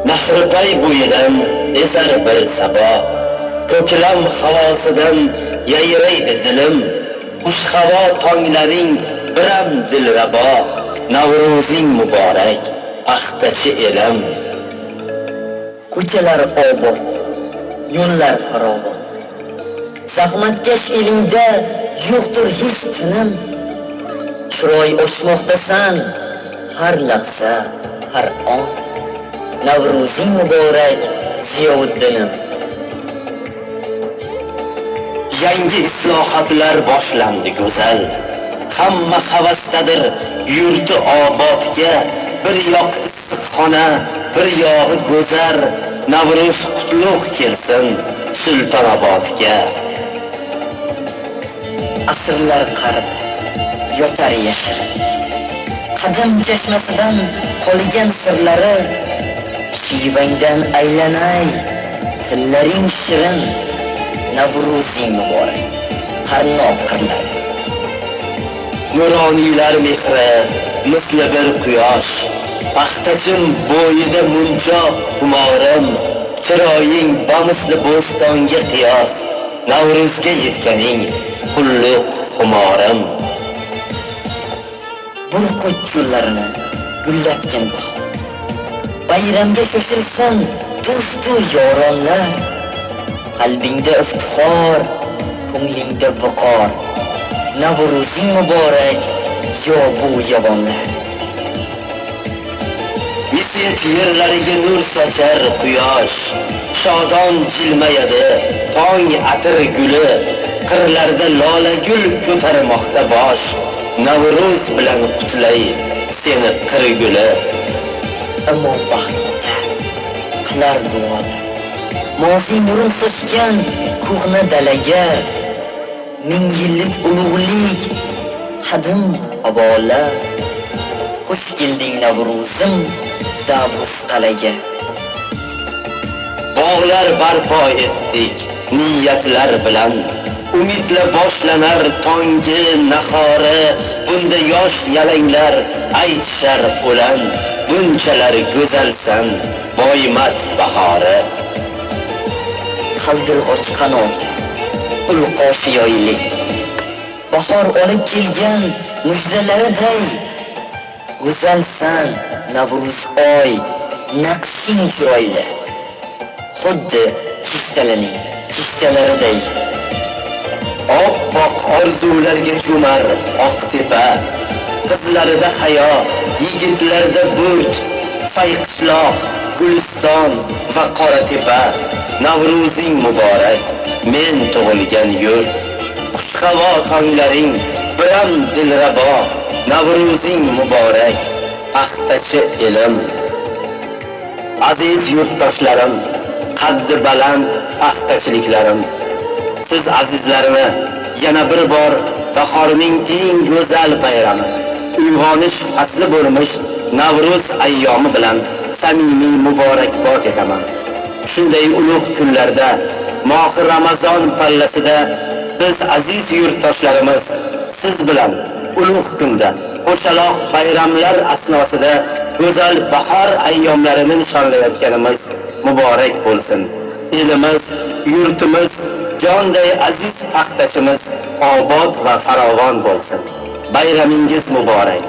Nahrpay bo'yidan esar bir sabo, ko'klam havosidan yayraydi dilim. Xush havo tonglaring biram dilrabo, Navruzing muborak, paxtachi elim. Ko'chalar obod, yo'llar farobod. Zahmatkash elingda yo'qdir hech tinim. Chiroy ochmoqdasan har lahza, har on. Navruzing muborak, Ziyouddinim. Yangi islohotlar boshlandi go'zal. Hamma havasdadir yurti obodga, bir yoq issiqxona, bir yog'i go'zar. Navruz qutlug' kelsin Sultonobodga. Asrlar qarib yotar yashirin, qadim chashmasidan qolgan sirlari. Shivangdan aylanay, tillaring shirin. Navruzing muborak, qarnoq qirlari. Nuroniylar mehri misli bir quyosh, paxtachim bo'yida muncho humorim. Chiroying bamisli bo'stonga qiyos, Navruzga yetganing qulluq xumorim. Burqut yo'llarini gullatgan bahor, bayramga shoshilsin do'stu yoronlar. Qalbingda iftixor, ko'nglingda viqor. Navruzing muborak, yo bu yabonlar. Misiyat yerlariga nur sochar quyosh, shodon jilmayadi tong atir guli. Qirlarda lola gul ko'tarmoqda bosh, Navruz bilan qutlay seni qirguli. Ammo baxt o'tar, qilar duolar. Moziy nurin sochgan ko'hna dalaga, ming yillik ulug'lik qadim havola. Xush kelding Navruzim Davus qalaga. Bog'lar barpo etdik niyatlar bilan, umidla boshlanar tongi nahori. Bunda yosh yalanglar aytishar o'lan, bunchalar go'zalsan boymat bahori. Qaldirg'och qanot, ulqoshi yoylik, bahor olib kelgan mujdalariday. Go'zalsan Navruz oy, naqshing chiroyli, xuddi kishtalaning kishtalariday. Oppoq orzularga cho'mar oq tepa, qizlarida hayo, yigitlarda burt. Fayqishloq, Guliston va Qoratepa, Navruzing muborak, men tug'ilgan yurt. Xush havo tonglaring biram dilrabo, Navruzing muborak, paxtachi elim. Aziz yurtdoshlarim, qaddi baland paxtachiliklarim, siz azizlarni yana bir bor bahorning eng go'zal bayrami, uyg'onish fasli bo'lmish Navruz ayyomi bilan samimiy muborakbod etaman. Shunday ulug' kunlarda, mohi Ramazon pallasida biz aziz yurtdoshlarimiz siz bilan ulug' kunda, qo'shaloq bayramlar asnosida go'zal bahor ayyomlarini nishonlayotganimiz muborak bo'lsin. Elimiz, yurtimiz, jonday aziz paxtachimiz obod va farovon bo'lsin. Bayramingiz muborak.